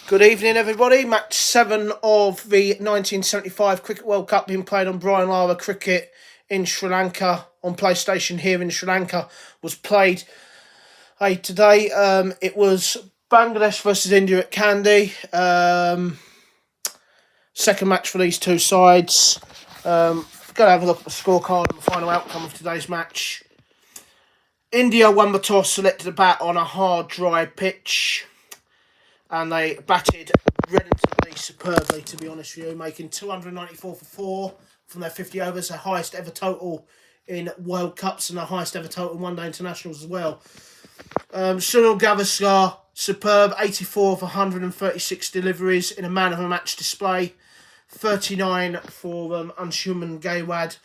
Good evening, everybody. Match 7 of the 1975 Cricket World Cup being played on Brian Lara Cricket in Sri Lanka on PlayStation here in Sri Lanka was played today. It was Bangladesh versus India at Kandy. Second match for these two sides. Going to have a look at the scorecard and the final outcome of today's match. India won the toss, selected a bat on a hard, dry pitch, and they batted relatively superbly, to be honest with you, making 294 for 4 from their 50 overs, their highest ever total in World Cups and their highest ever total in one-day internationals as well. Sunil Gavaskar, superb, 84 of 136 deliveries in a man-of-the-match display. 39 for Anshuman Gaywad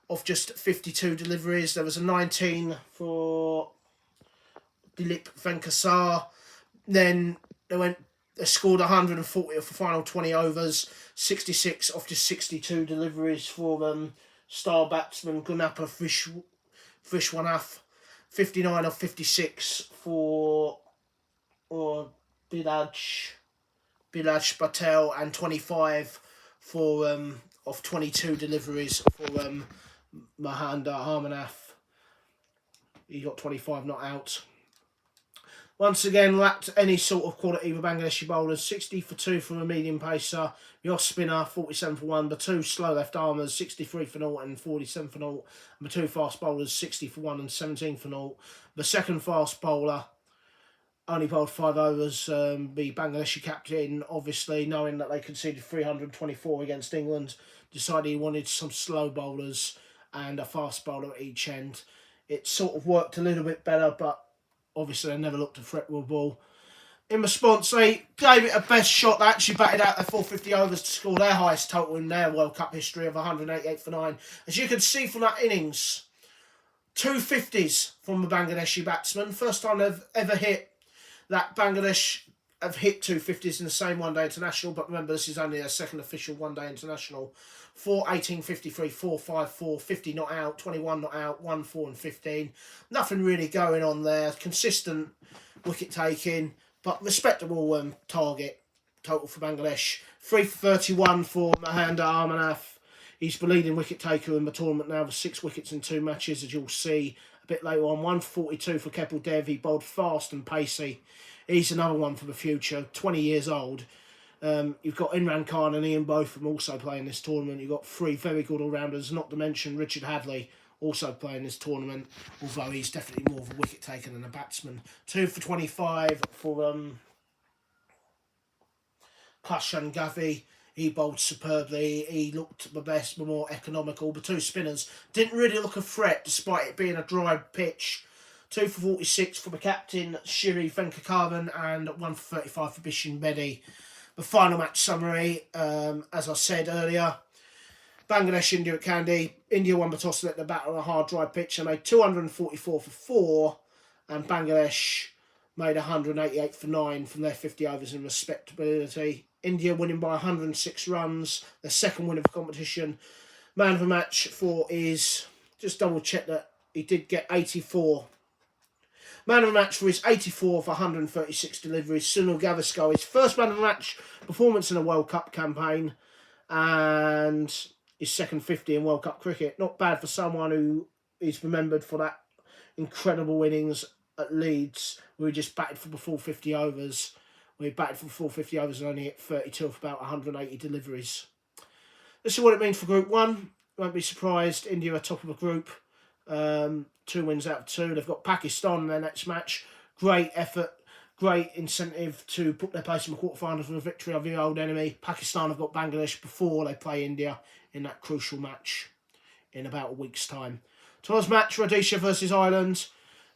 of just 52 deliveries. There was a 19 for Dilip Venkasar. Then they scored 140 off the final 20 overs, 66 off just 62 deliveries for star batsman Gunapa Vishwanath, 59 off 56 for Bilaj Patel, and 25 for off 22 deliveries for Mahanda Harmanath. He got 25 not out. Once again, lacked any sort of quality with Bangladeshi bowlers. 60 for 2 from a medium pacer. The off spinner, 47 for 1. The two slow left armers, 63 for 0 and 47 for 0. And the two fast bowlers, 60 for 1 and 17 for 0. The second fast bowler only bowled 5 overs. The Bangladeshi captain, obviously, knowing that they conceded 324 against England, decided he wanted some slow bowlers and a fast bowler at each end. It sort of worked a little bit better, but obviously, they never looked to threat with the ball. In response, they gave it a best shot. They actually batted out their 450 overs to score their highest total in their World Cup history of 188 for 9. As you can see from that innings, 250s from the Bangladeshi batsmen. First time they've ever hit that. Bangladesh have hit 250s in the same one-day international, but remember, this is only their second official one-day international. 4, 18, 53, 4, 5, 4, 50 not out, 21 not out, 1, 4 and 15. Nothing really going on there. Consistent wicket taking, but respectable target total for Bangladesh. 3 for 31 for Mahanda Armanath. He's the leading wicket taker in the tournament now with 6 wickets in 2 matches, as you'll see a bit later on. 142 for Kapil Dev. He bowled fast and pacey. He's another one for the future, 20 years old. You've got Imran Khan and Ian Botham also playing this tournament. You've got 3 very good all-rounders, not to mention Richard Hadley also playing this tournament, although he's definitely more of a wicket taker than a batsman. 2 for 25 for Kashan Gavi. He bowled superbly. He looked the best, the more economical. The 2 spinners didn't really look a threat despite it being a dry pitch. 2 for 46 for the captain, Shiri Venkakaran, and 1 for 35 for Bishan Bedi. The final match summary, as I said earlier, Bangladesh, India at Kandy. India won the toss, let the bat on a hard, dry pitch. They made 244 for 4, and Bangladesh made 188 for 9 from their 50 overs in respectability. India winning by 106 runs, their second win of the competition. Man of the match for is, just double check that he did get 84. Man of the match for his 84 for 136 deliveries. Sunil Gavaskar, his first man of the match performance in a World Cup campaign, and his second 50 in World Cup cricket. Not bad for someone who is remembered for that incredible innings at Leeds, where he just batted for the full 50 overs. Where he batted for the full 50 overs and only hit 32 of about 180 deliveries. This is what it means for Group 1. Won't be surprised. India are top of the group. 2 wins out of 2. They've got Pakistan in their next match. Great effort, great incentive to put their place in the quarterfinals with a victory over the old enemy. Pakistan have got Bangladesh before they play India in that crucial match in about a week's time. Tomorrow's match, Rhodesia versus Ireland.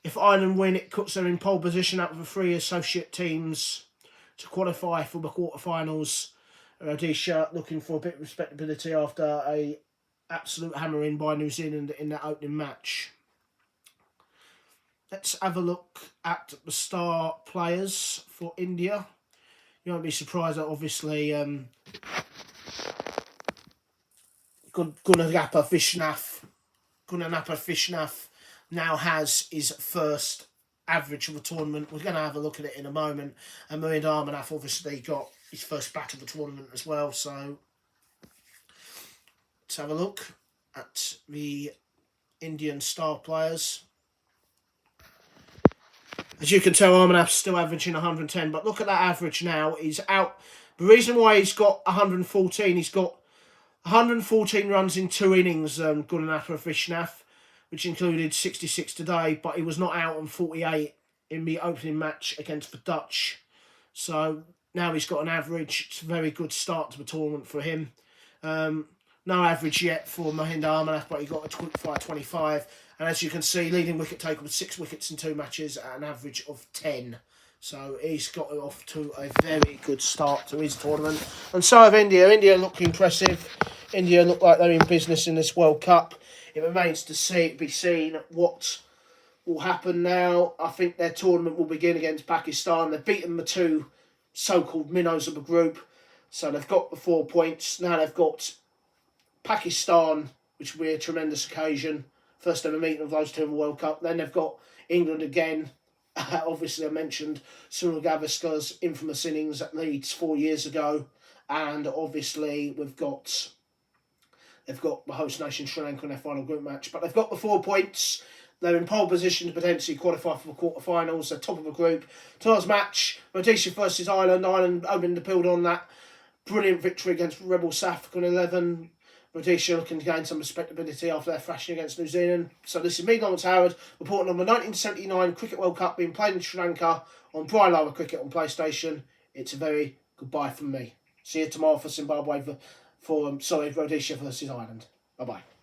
If Ireland win, it puts them in pole position out of the 3 associate teams to qualify for the quarterfinals. Rhodesia looking for a bit of respectability after a absolute hammering by New Zealand in that opening match. Let's have a look at the star players for India. You won't be surprised that obviously Gunapa Vishnath now has his first average of the tournament. We're going to have a look at it in a moment. And Mohinder Armanaf obviously got his first bat of the tournament as well. So let's have a look at the Indian star players. As you can tell, Armanaf's still averaging 110, but look at that average now. He's out. The reason why he's got 114, he's got 114 runs in 2 innings, Gurunatha Vishnath, which included 66 today, but he was not out on 48 in the opening match against the Dutch. So now he's got an average. It's a very good start to the tournament for him. No average yet for Mohinder Armanaf, but he got a quick fire 25. And as you can see, leading wicket taker with 6 wickets in 2 matches at an average of 10. So he's got off to a very good start to his tournament. And so have India. India look impressive. India look like they're in business in this World Cup. It remains to be seen what will happen now. I think their tournament will begin against Pakistan. They've beaten the 2 so-called minnows of the group. So they've got the 4 points. Now they've got Pakistan, which will be a tremendous occasion. First ever meeting of those 2 in the World Cup. Then they've got England again. Obviously, I mentioned Sunil Gavaskar's infamous innings at Leeds 4 years ago. And obviously, they've got the host nation Sri Lanka in their final group match. But they've got the 4 points. They're in pole position to potentially qualify for the quarterfinals. They're top of the group. Tomorrow's match, Rhodesia versus Ireland. Ireland opening to build on that brilliant victory against Rebel South Africa 11. Rhodesia looking to gain some respectability after their thrashing against New Zealand. So this is me, Lawrence Howard, reporting on the 1979 Cricket World Cup being played in Sri Lanka on Brian Lara Cricket on PlayStation. It's a very goodbye from me. See you tomorrow for Rhodesia versus Ireland. Bye-bye.